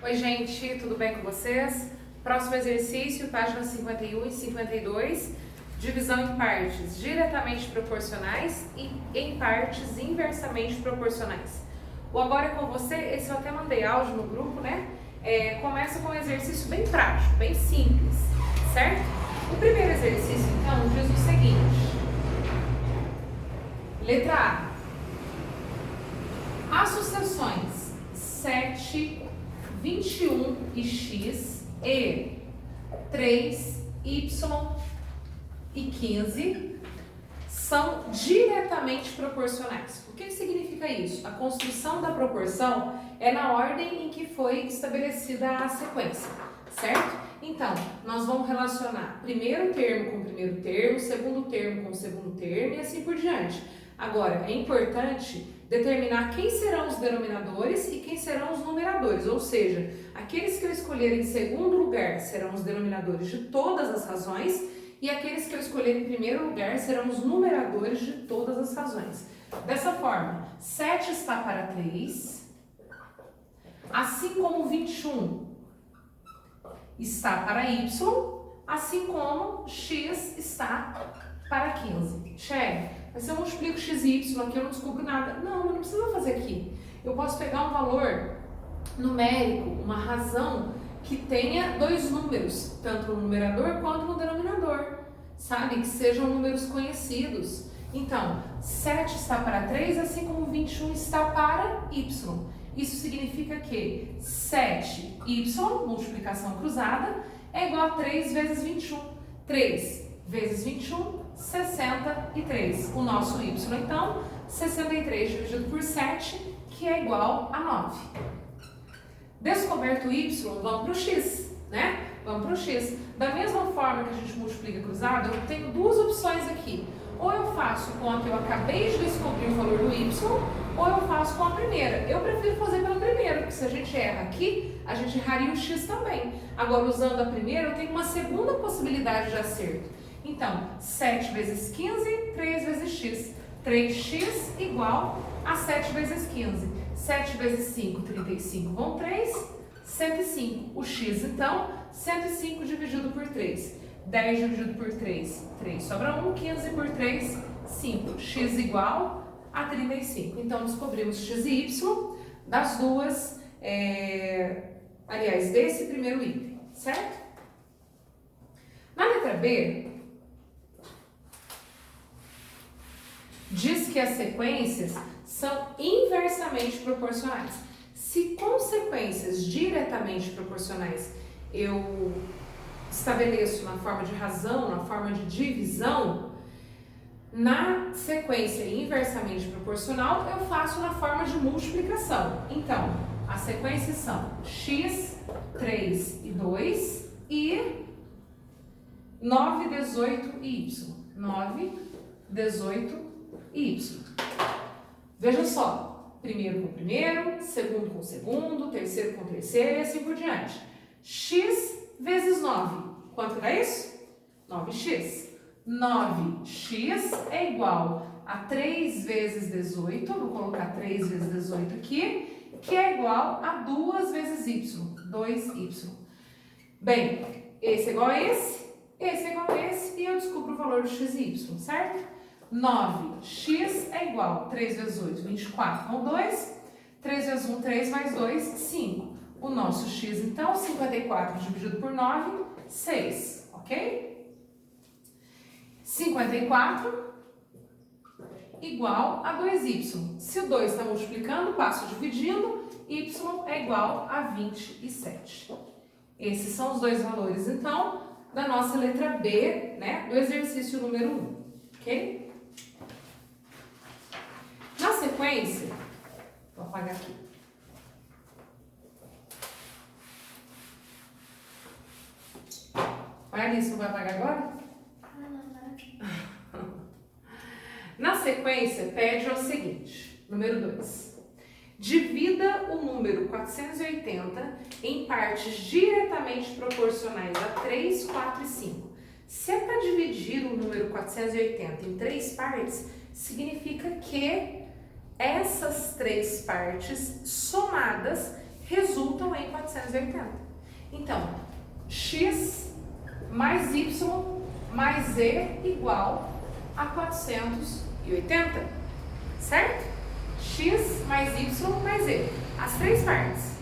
Oi gente, tudo bem com vocês? Próximo exercício, páginas 51 e 52, divisão em partes diretamente proporcionais e em partes inversamente proporcionais. O Agora é com você, esse eu até mandei áudio no grupo, né? Começa com um exercício bem prático, bem simples, certo? O primeiro exercício, então, diz o seguinte. Letra A. As sucessões 7, 21 e x e 3, y e 15 são diretamente proporcionais. O que significa isso? A construção da proporção é na ordem em que foi estabelecida a sequência, certo? Então, nós vamos relacionar primeiro termo com primeiro termo, segundo termo com segundo termo e assim por diante. Agora, é importante determinar quem serão os denominadores e quem serão os numeradores, ou seja, aqueles que eu escolher em segundo lugar serão os denominadores de todas as razões e aqueles que eu escolher em primeiro lugar serão os numeradores de todas as razões. Dessa forma, 7 está para 3, assim como 21 está para y, assim como x está para 15. Chegue. Mas se eu multiplico x e y aqui, eu não descubro nada. Não, eu não preciso fazer aqui. Eu posso pegar um valor numérico, uma razão que tenha dois números, tanto no numerador quanto no denominador, sabe? Que sejam números conhecidos. Então, 7 está para 3, assim como 21 está para y. Isso significa que 7y, multiplicação cruzada, é igual a 3 vezes 21. 3 vezes 21, 63. O nosso y, então, 63 dividido por 7, que é igual a 9. Descoberto o y, vamos para o x, né? Vamos para o x. Da mesma forma que a gente multiplica cruzado, eu tenho duas opções aqui. Ou eu faço com a que eu acabei de descobrir o valor do y, ou eu faço com a primeira. Eu prefiro fazer pela primeira, porque se a gente erra aqui, a gente erraria o x também. Agora, usando a primeira, eu tenho uma segunda possibilidade de acerto. Então, 7 vezes 15, 3 vezes x. 3x igual a 7 vezes 15. 7 vezes 5, 35, vão 3, 105. O x, então, 105 dividido por 3. 10 dividido por 3, 3 sobra 1. 15 por 3, 5. X igual a 35. Então, descobrimos x e y das duas, aliás, desse primeiro item, certo? Na letra B, diz que as sequências são inversamente proporcionais. Se com sequências diretamente proporcionais eu estabeleço na forma de razão, na forma de divisão, na sequência inversamente proporcional eu faço na forma de multiplicação. Então, as sequências são x, 3 e 2 e 9, 18 e y. 9, 18 e y. Veja só, primeiro com primeiro, segundo com segundo, terceiro com terceiro e assim por diante. X vezes 9, quanto dá isso? 9x. 9x é igual a 3 vezes 18, vou colocar 3 vezes 18 aqui, que é igual a 2 vezes y, 2y. Bem, esse é igual a esse é igual a esse, e eu descubro o valor do x e y, certo? 9x é igual a 3 vezes 8, 24, com 2. 3 vezes 1, 3 mais 2, 5. O nosso x, então, 54 dividido por 9, 6, ok? 54 igual a 2y. Se o 2 está multiplicando, passo dividindo, y é igual a 27. Esses são os dois valores, então, da nossa letra B, né, do exercício número 1, ok? Na sequência, vou apagar aqui. Olha ali, não vai apagar agora? Na sequência, pede o seguinte, número 2. Divida o número 480 em partes diretamente proporcionais a 3, 4 e 5. Se é para dividir o número 480 em 3 partes, significa que essas 3 partes somadas resultam em 480. Então, x mais y mais z igual a 480, certo? X mais y mais z, as três partes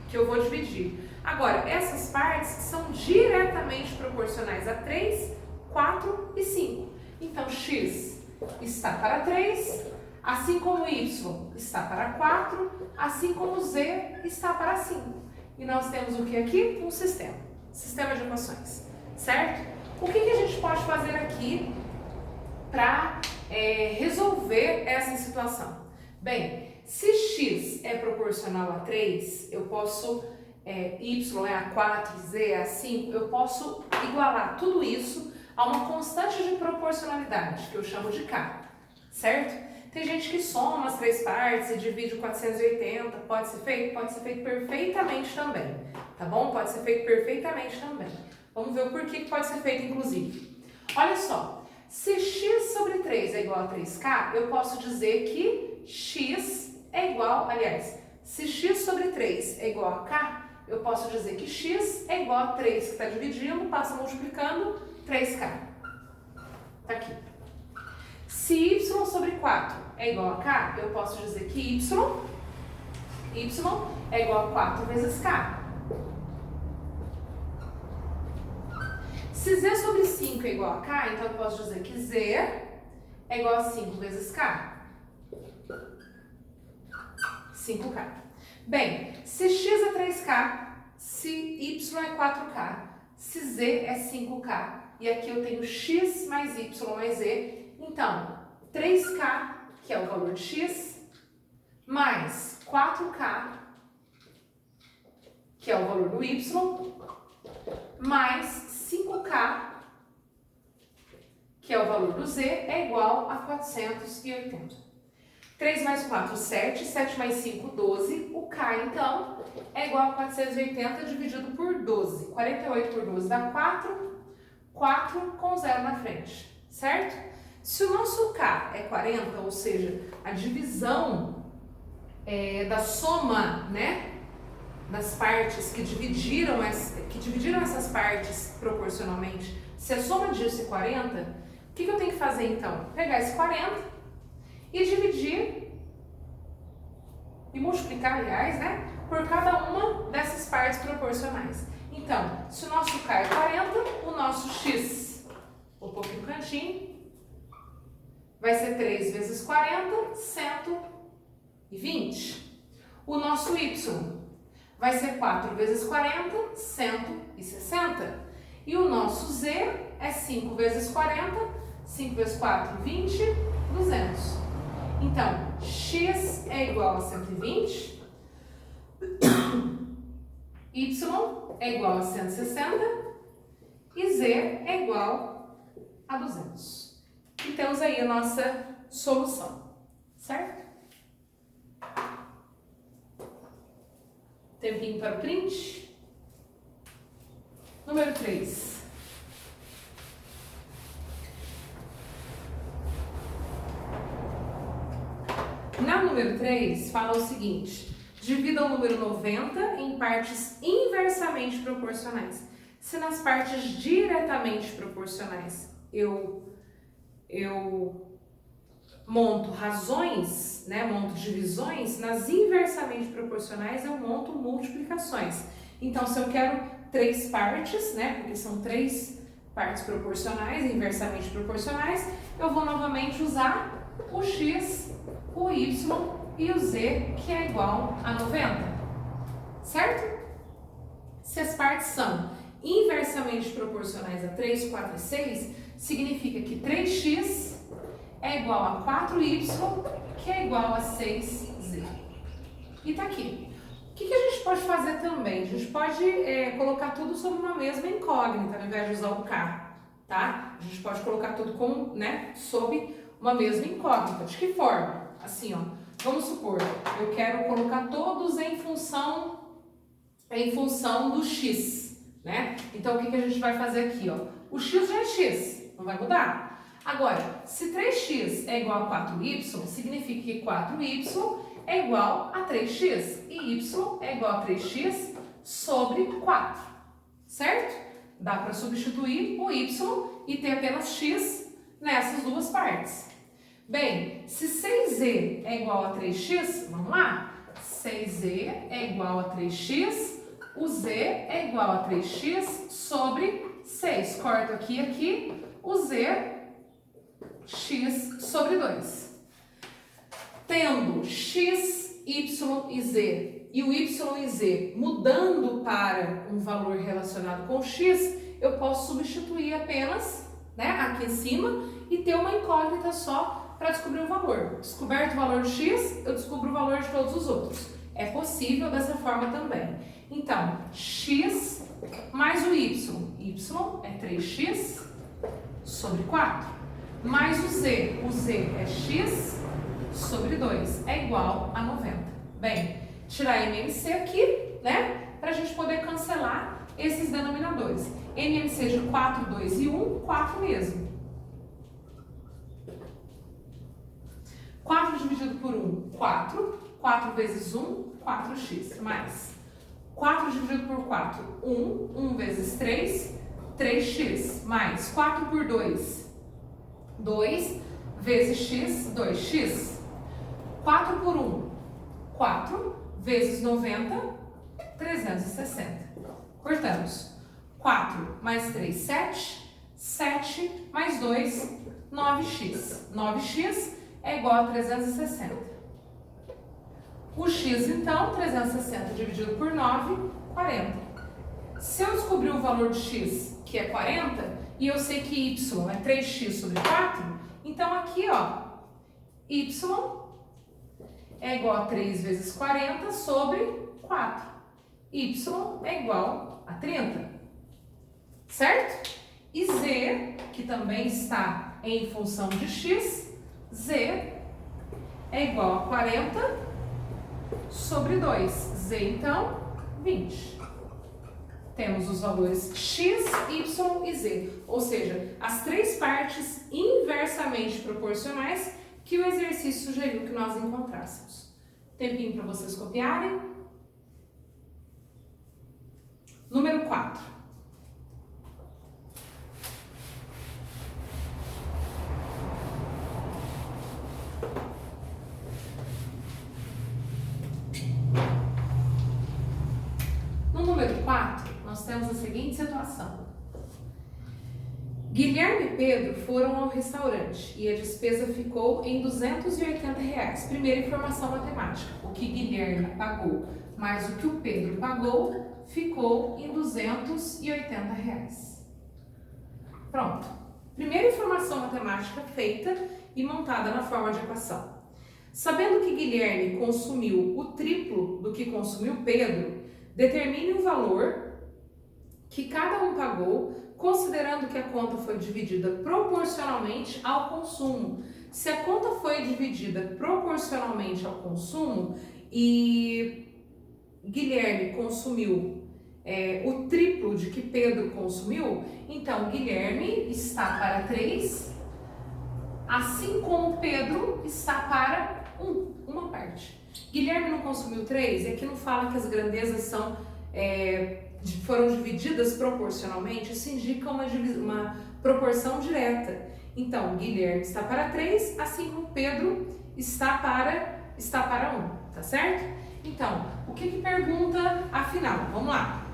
que eu vou dividir. Agora, essas partes são diretamente proporcionais a 3, 4 e 5. Então, x está para 3, assim como y está para 4, assim como z está para 5. E nós temos o que aqui? Um sistema de equações, certo? O que a gente pode fazer aqui para resolver essa situação? Bem, se x é proporcional a 3, eu posso, y é a 4, z é a 5, eu posso igualar tudo isso a uma constante de proporcionalidade, que eu chamo de k, certo? Tem gente que soma as três partes e divide o 480, pode ser feito perfeitamente também, tá bom? Pode ser feito perfeitamente também. Vamos ver o porquê que pode ser feito, inclusive. Olha só, se x sobre 3 é igual a 3k, eu posso dizer que x é igual, aliás, se x sobre 3 é igual a k, eu posso dizer que x é igual a 3 que está dividindo, passa multiplicando, 3k. Tá aqui. Se y sobre 4 é igual a k, eu posso dizer que y é igual a 4 vezes k. Se z sobre 5 é igual a k, então eu posso dizer que z é igual a 5 vezes k. 5k. Bem, se x é 3k, se y é 4k, se z é 5k, e aqui eu tenho x mais y mais z, então 3k, que é o valor de x, mais 4k, que é o valor do y, mais 5k, que é o valor do z, é igual a 480. 3 mais 4, 7. 7 mais 5, 12. O k, então, é igual a 480 dividido por 12. 48 por 12 dá 4. 4 com 0 na frente, certo? Se o nosso k é 40, ou seja, a divisão da soma, né, das partes que dividiram essas partes proporcionalmente, se a soma disso é 40, o que eu tenho que fazer então? Pegar esse 40 e dividir e multiplicar, aliás, né, por cada uma dessas partes proporcionais. Então, se o nosso k é 40, o nosso x, vou pôr aqui no cantinho, vai ser 3 vezes 40, 120. O nosso y vai ser 4 vezes 40, 160. E o nosso z é 5 vezes 40, 5 vezes 4, 20, 200. Então, x é igual a 120, y é igual a 160 e z é igual a 200. E temos aí a nossa solução, certo? Tempinho para o print. Número 3. Na número 3, fala o seguinte: divida o número 90 em partes inversamente proporcionais. Se nas partes diretamente proporcionais eu monto razões, né, monto divisões, nas inversamente proporcionais eu monto multiplicações. Então, se eu quero 3 partes, né, porque são 3 partes proporcionais, inversamente proporcionais, eu vou novamente usar o x, o y e o z, que é igual a 90, certo? Se as partes são inversamente proporcionais a 3, 4 e 6, significa que 3x é igual a 4y, que é igual a 6z. E tá aqui. O que a gente pode fazer também? A gente pode colocar tudo sob uma mesma incógnita, ao invés de usar o k, tá? A gente pode colocar tudo sob uma mesma incógnita. De que forma? Assim, ó. Vamos supor, eu quero colocar todos em função do x, né? Então, o que a gente vai fazer aqui, ó? O x já é x, não vai mudar. Agora, se 3x é igual a 4y, significa que 4y é igual a 3x e y é igual a 3x sobre 4, certo? Dá para substituir o y e ter apenas x nessas duas partes. Bem, se 6z é igual a 3x, vamos lá? 6z é igual a 3x, o z é igual a 3x sobre 6. Corto aqui e aqui, o z, x sobre 2. Tendo x, y e z, e o y e z mudando para um valor relacionado com x, eu posso substituir apenas, né, aqui em cima e ter uma incógnita só para descobrir o valor. Descoberto o valor de x, eu descubro o valor de todos os outros. É possível dessa forma também. Então, x mais o y. Y é 3x sobre 4. Mais o z é x sobre 2. É igual a 90. Bem, tirar MMC aqui, né? Para a gente poder cancelar esses denominadores. MMC de 4, 2 e 1, 4 mesmo. 4 dividido por 1, 4. 4 vezes 1, 4x. Mais 4 dividido por 4, 1. 1 vezes 3, 3x. Mais 4 por 2, 2 vezes x, 2x. 4 por 1, 4 vezes 90, 360. Cortamos. 4 mais 3, 7. 7 mais 2, 9x. 9x é igual a 360. O x, então, 360 dividido por 9, 40. Se eu descobrir o valor de x, que é 40, e eu sei que y é 3x sobre 4, então aqui, ó, y é igual a 3 vezes 40 sobre 4. Y é igual a 30. Certo? E z, que também está em função de x, z é igual a 40 sobre 2. Z, então, 20. Temos os valores x, y e z. Ou seja, as três partes inversamente proporcionais que o exercício sugeriu que nós encontrássemos. Tempinho para vocês copiarem. Número 4. No número 4, nós temos a seguinte situação. Guilherme e Pedro foram ao restaurante e a despesa ficou em R$280. Primeira informação matemática. O que Guilherme pagou mais o que o Pedro pagou ficou em R$280. Pronto. Primeira informação matemática feita e montada na forma de equação. Sabendo que Guilherme consumiu o triplo do que consumiu Pedro, determine o valor que cada um pagou, considerando que a conta foi dividida proporcionalmente ao consumo. Se a conta foi dividida proporcionalmente ao consumo e Guilherme consumiu o triplo de que Pedro consumiu, então Guilherme está para 3, assim como Pedro está para 1, uma parte. Guilherme não consumiu 3, e aqui não fala que as grandezas foram divididas proporcionalmente, isso indica uma proporção direta. Então, Guilherme está para 3, assim como Pedro está para 1, tá certo? Então, o que pergunta afinal? Vamos lá.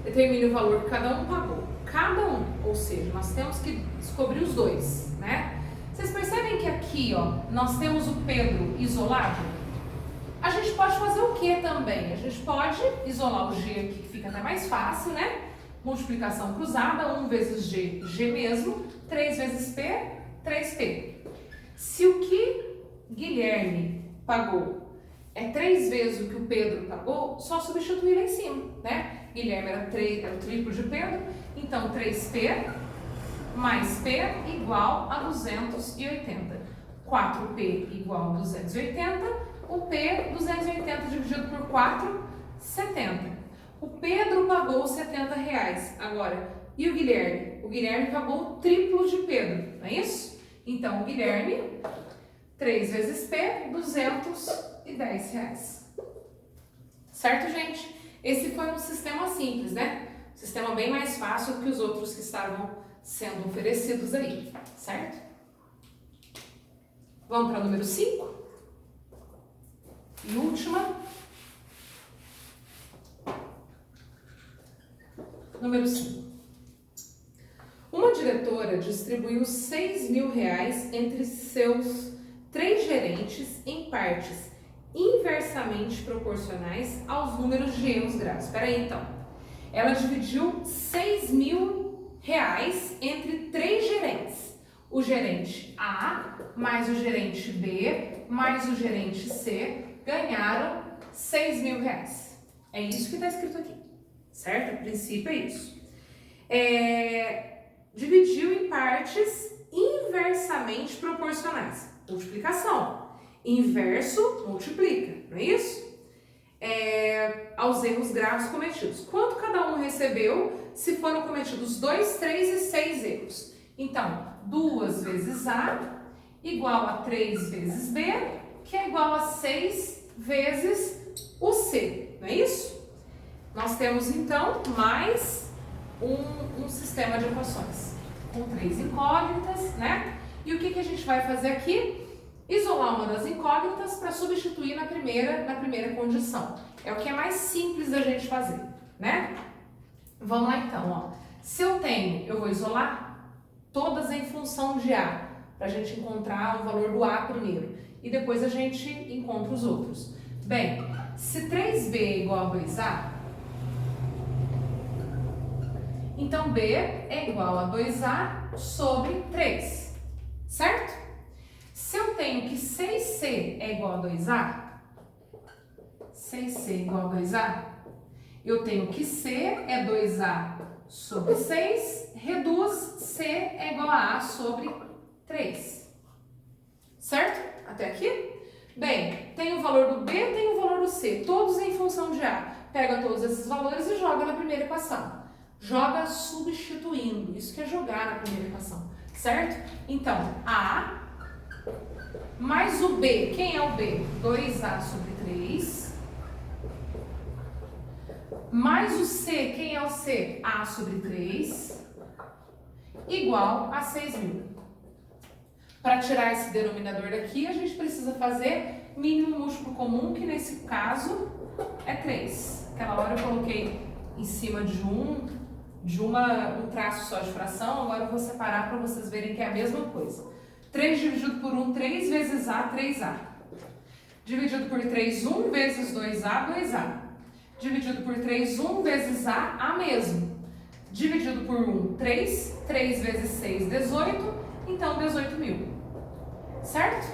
Determine o valor que cada um pagou. Cada um, ou seja, nós temos que descobrir os dois, né? Vocês percebem que aqui, ó, nós temos o Pedro isolado? A gente pode fazer o que também? A gente pode isolar o G aqui, que fica até mais fácil, né? Multiplicação cruzada, 1 vezes G, G mesmo, 3 vezes P, 3P. Se o que Guilherme pagou é 3 vezes o que o Pedro pagou, só substituir lá em cima, né? Guilherme era o triplo de Pedro, então 3P mais P igual a 280. 4P igual a 280. O P, 280 dividido por 4, 70. O Pedro pagou R$70. Agora, e o Guilherme? O Guilherme pagou o triplo de Pedro, não é isso? Então, o Guilherme 3 vezes P, R$210. Certo, gente? Esse foi um sistema simples, né? Um sistema bem mais fácil do que os outros que estavam sendo oferecidos aí, certo? Vamos para o número 5? E última. Número 5. Uma diretora distribuiu R$6.000 entre seus 3 gerentes em partes inversamente proporcionais aos números de erros graves. Espera aí, então. Ela dividiu R$6.000 entre 3 gerentes. O gerente A mais o gerente B mais o gerente C ganharam R$6.000. É isso que está escrito aqui, certo? A princípio é isso. Dividiu em partes inversamente proporcionais. Multiplicação. Inverso multiplica, não é isso? Aos erros graves cometidos. Quanto cada um recebeu se foram cometidos 2, 3 e 6 erros? Então, 2 vezes A igual a 3 vezes B, que é igual a 6 vezes o C, não é isso? Nós temos, então, mais um sistema de equações com 3 incógnitas, né? E o que a gente vai fazer aqui? Isolar uma das incógnitas para substituir na primeira condição. É o que é mais simples da gente fazer, né? Vamos lá então, ó. Se eu vou isolar todas em função de A, para a gente encontrar o valor do A primeiro. E depois a gente encontra os outros. Bem, se 3B é igual a 2A, então B é igual a 2A sobre 3, certo? Se eu tenho que 6C é igual a 2A, 6C é igual a 2A, eu tenho que C é 2A sobre 6, reduz C é igual a A sobre 3. Certo? Até aqui? Bem, tem o valor do B, tem o valor do C, todos em função de A. Pega todos esses valores e joga na primeira equação. Joga substituindo, isso que é jogar na primeira equação, certo? Então, A mais o B, quem é o B? 2A sobre 3. Mais o C, quem é o C? A sobre 3. Igual a 6.000. Para tirar esse denominador daqui, a gente precisa fazer mínimo múltiplo comum, que nesse caso é 3. Aquela hora eu coloquei em cima de um traço só de fração, agora eu vou separar para vocês verem que é a mesma coisa. 3 dividido por 1, 3 vezes A, 3A. Dividido por 3, 1 vezes 2A, 2A. Dividido por 3, 1 vezes A mesmo. Dividido por 1, 3. 3 vezes 6, 18. Então, 18.000. Certo?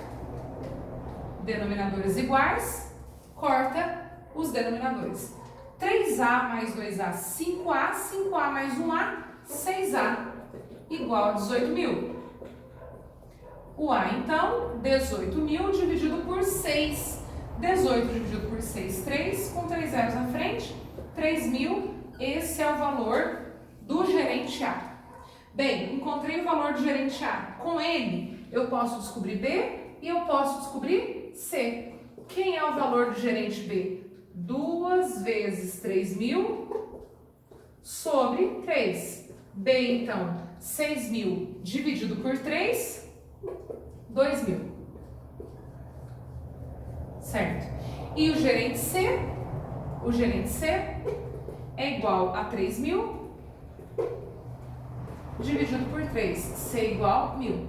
Denominadores iguais. Corta os denominadores. 3A mais 2A, 5A. 5A mais 1A, 6A. Igual a 18.000. O A, então, 18.000 dividido por 6. 18 dividido por 6, 3. Com 3 zeros na frente, 3.000. Esse é o valor do gerente A. Bem, encontrei o valor do gerente A. Com ele, eu posso descobrir B e eu posso descobrir C. Quem é o valor do gerente B? 2 vezes 3.000 sobre 3. B, então, 6.000 dividido por 3, 2.000. Certo? E o gerente C? O gerente C é igual a 3.000 dividido por 3. C igual a 1.000.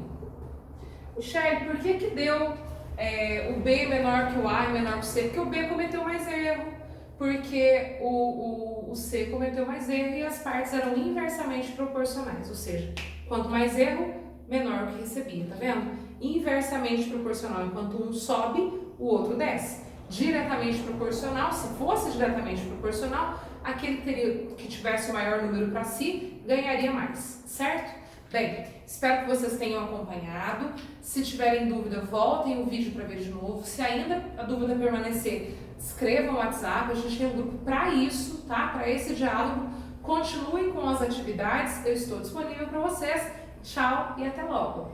Michele, por que deu o B menor que o A e menor que o C? Porque o B cometeu mais erro. Porque o C cometeu mais erro e as partes eram inversamente proporcionais. Ou seja, quanto mais erro, menor o que recebia. Tá vendo? Inversamente proporcional. Enquanto um sobe, o outro desce. Diretamente proporcional, se fosse diretamente proporcional, aquele que tivesse o maior número para si, ganharia mais, certo? Bem, espero que vocês tenham acompanhado. Se tiverem dúvida, voltem o vídeo para ver de novo. Se ainda a dúvida permanecer, escrevam no WhatsApp, a gente tem um grupo para isso, tá? Para esse diálogo. Continuem com as atividades, eu estou disponível para vocês. Tchau e até logo!